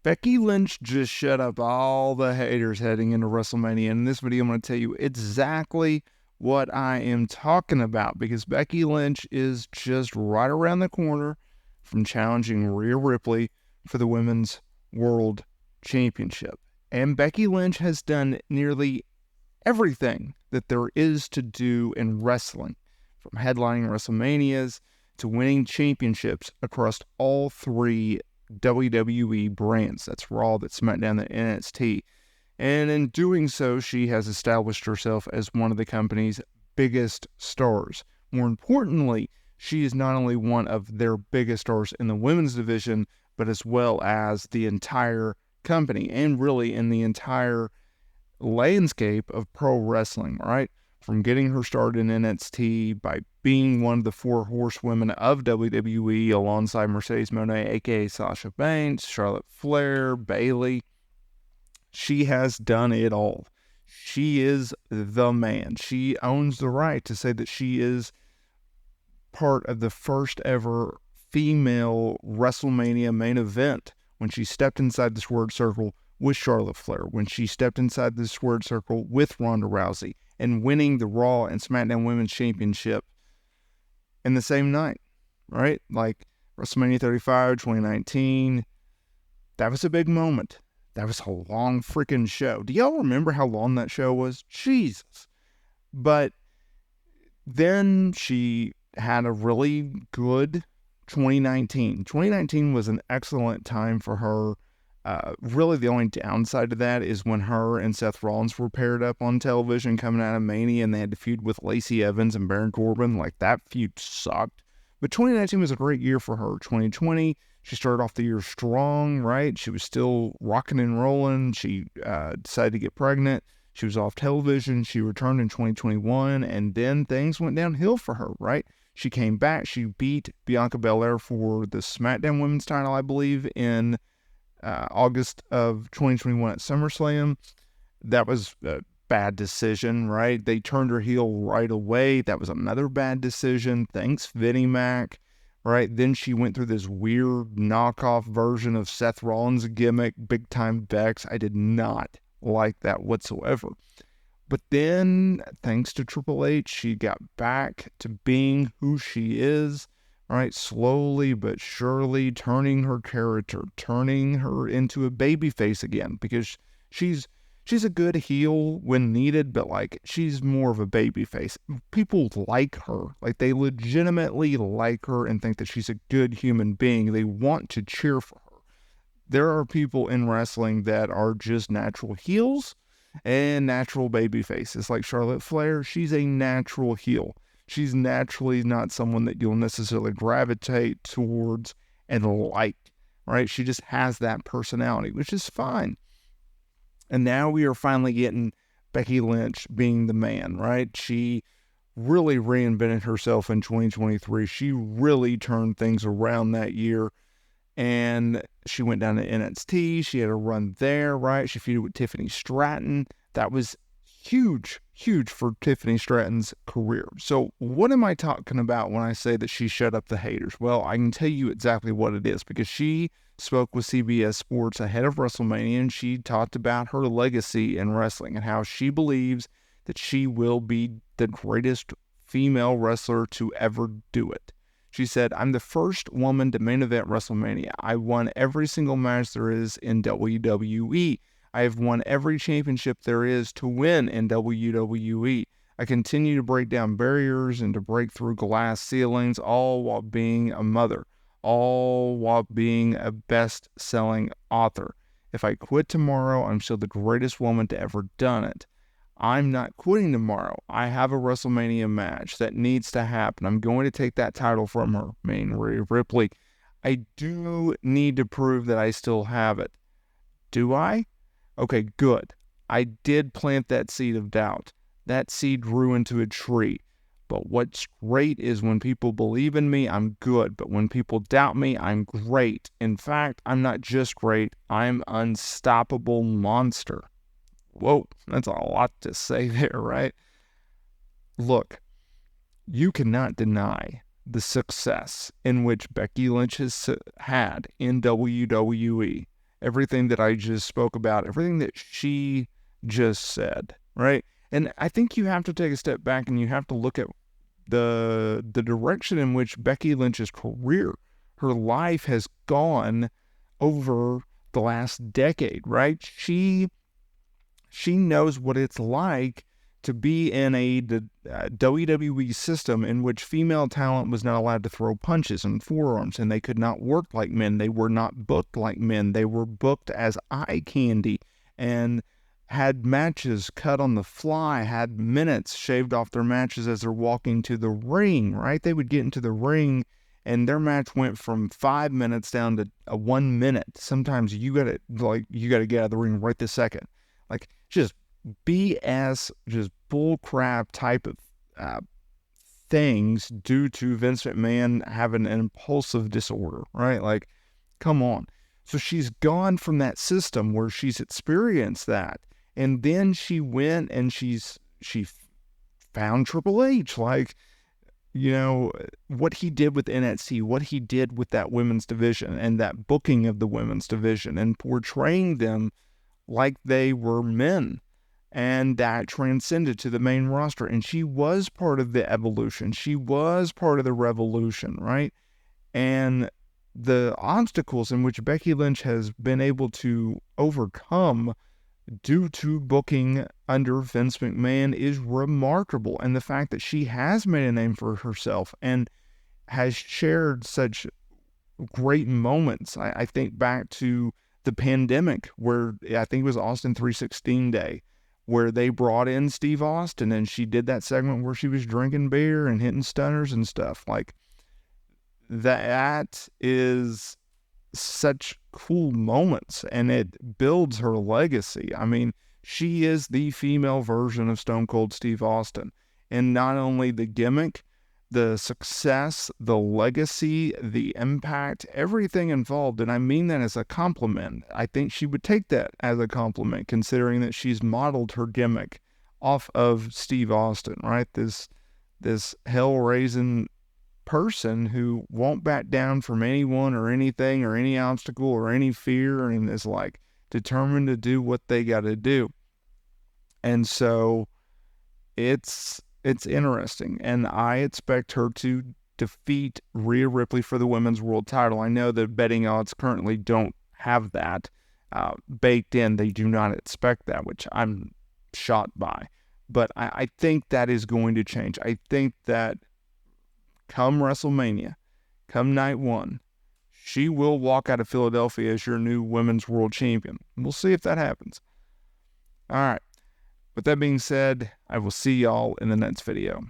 Becky Lynch just shut up all the haters heading into WrestleMania. In this video, I'm going to tell you exactly what I am talking about, because Becky Lynch is just right around the corner from challenging Rhea Ripley for the Women's World Championship. And Becky Lynch has done nearly everything that there is to do in wrestling, from headlining WrestleManias to winning championships across all three WWE brands. That's Raw, that's SmackDown, and NXT. And in doing so, she has established herself as one of the company's biggest stars. More importantly, she is not only one of their biggest stars in the women's division, but as well as the entire company and really in the entire landscape of pro wrestling, right? From getting her start in NXT by being one of the four horsewomen of WWE alongside Mercedes Moné, aka Sasha Banks, Charlotte Flair, Bayley. She has done it all. She is the man. She owns the right to say that she is part of the first ever female WrestleMania main event when she stepped inside the squared circle with Charlotte Flair, when she stepped inside the squared circle with Ronda Rousey, and winning the Raw and SmackDown Women's Championship in the same night, right? Like WrestleMania 35, 2019, that was a big moment. That was a long freaking show. Do y'all remember how long that show was? Jesus. But then she had a really good 2019. 2019 was an excellent time for her. Really, the only downside to that is when her and Seth Rollins were paired up on television coming out of Mania, and they had to feud with Lacey Evans and Baron Corbin. Like, that feud sucked. But 2019 was a great year for her. 2020, she started off the year strong, right? She was still rocking and rolling. She decided to get pregnant. She was off television. She returned in 2021, and then things went downhill for her, right? She came back. She beat Bianca Belair for the SmackDown Women's title, I believe, in August of 2021 at SummerSlam. That was a bad decision, right? They turned her heel right away. That was another bad decision. Thanks, Vinnie Mac, right? Then she went through this weird knockoff version of Seth Rollins' gimmick, Big Time Bex. I did not like that whatsoever. But then, thanks to Triple H, she got back to being who she is. Right, slowly but surely turning her character, turning her into a babyface again, because she's a good heel when needed, but like, she's more of a babyface. People like her, like, they legitimately like her and think that she's a good human being. They want to cheer for her. There are people in wrestling that are just natural heels and natural babyfaces, like Charlotte Flair. She's a natural heel. She's naturally not someone that you'll necessarily gravitate towards and like, right? She just has that personality, which is fine. And now we are finally getting Becky Lynch being the man, right? She really reinvented herself in 2023. She really turned things around that year. And she went down to NXT. She had a run there, right? She feuded with Tiffany Stratton. That was huge for Tiffany Stratton's career. So what am I talking about when I say that she shut up the haters? Well, I can tell you exactly what it is, because she spoke with CBS Sports ahead of WrestleMania, and she talked about her legacy in wrestling and how she believes that she will be the greatest female wrestler to ever do it. She said, "I'm the first woman to main event WrestleMania. I won every single match there is in WWE. I have won every championship there is to win in WWE. I continue to break down barriers and to break through glass ceilings, all while being a mother, all while being a best-selling author. If I quit tomorrow, I'm still the greatest woman to ever done it. I'm not quitting tomorrow. I have a WrestleMania match that needs to happen. I'm going to take that title from her," meaning Rhea Ripley. "I do need to prove that I still have it." Do I? Okay, good. I did plant that seed of doubt. That seed grew into a tree. But what's great is when people believe in me, I'm good. But when people doubt me, I'm great. In fact, I'm not just great, I'm unstoppable monster. Whoa, that's a lot to say there, right? Look, you cannot deny the success in which Becky Lynch has had in WWE. everything that I just spoke about, everything that she just said, right? And I think you have to take a step back and you have to look at the direction in which Becky Lynch's career, her life has gone over the last decade, right? She knows what it's like to be in a WWE system in which female talent was not allowed to throw punches and forearms, and they could not work like men. They were not booked like men. They were booked as eye candy and had matches cut on the fly, had minutes shaved off their matches as they're walking to the ring, right? They would get into the ring and their match went from 5 minutes down to 1 minute. Sometimes you gotta get out of the ring right this second. Like, just BS, just bullcrap type of things due to Vince McMahon having an impulsive disorder, right? Like, come on. So she's gone from that system where she's experienced that. And then she went and she found Triple H. Like, you know, what he did with NXT, what he did with that women's division and that booking of the women's division and portraying them like they were men. And that transcended to the main roster. And she was part of the evolution. She was part of the revolution, right? And the obstacles in which Becky Lynch has been able to overcome due to booking under Vince McMahon is remarkable. And the fact that she has made a name for herself and has shared such great moments. I think back to the pandemic where I think it was Austin 316 Day, where they brought in Steve Austin and she did that segment where she was drinking beer and hitting stunners and stuff. Like, that is such cool moments and it builds her legacy. I mean, she is the female version of Stone Cold Steve Austin. And not only the gimmick, the success, the legacy, the impact, everything involved. And I mean that as a compliment. I think she would take that as a compliment, considering that she's modeled her gimmick off of Steve Austin, right? This hell-raising person who won't back down from anyone or anything or any obstacle or any fear and is like determined to do what they got to do. And so it's interesting, and I expect her to defeat Rhea Ripley for the women's world title. I know the betting odds currently don't have that baked in. They do not expect that, which I'm shocked by. But I think that is going to change. I think that come WrestleMania, come night one, she will walk out of Philadelphia as your new women's world champion. We'll see if that happens. All right. With that being said, I will see y'all in the next video.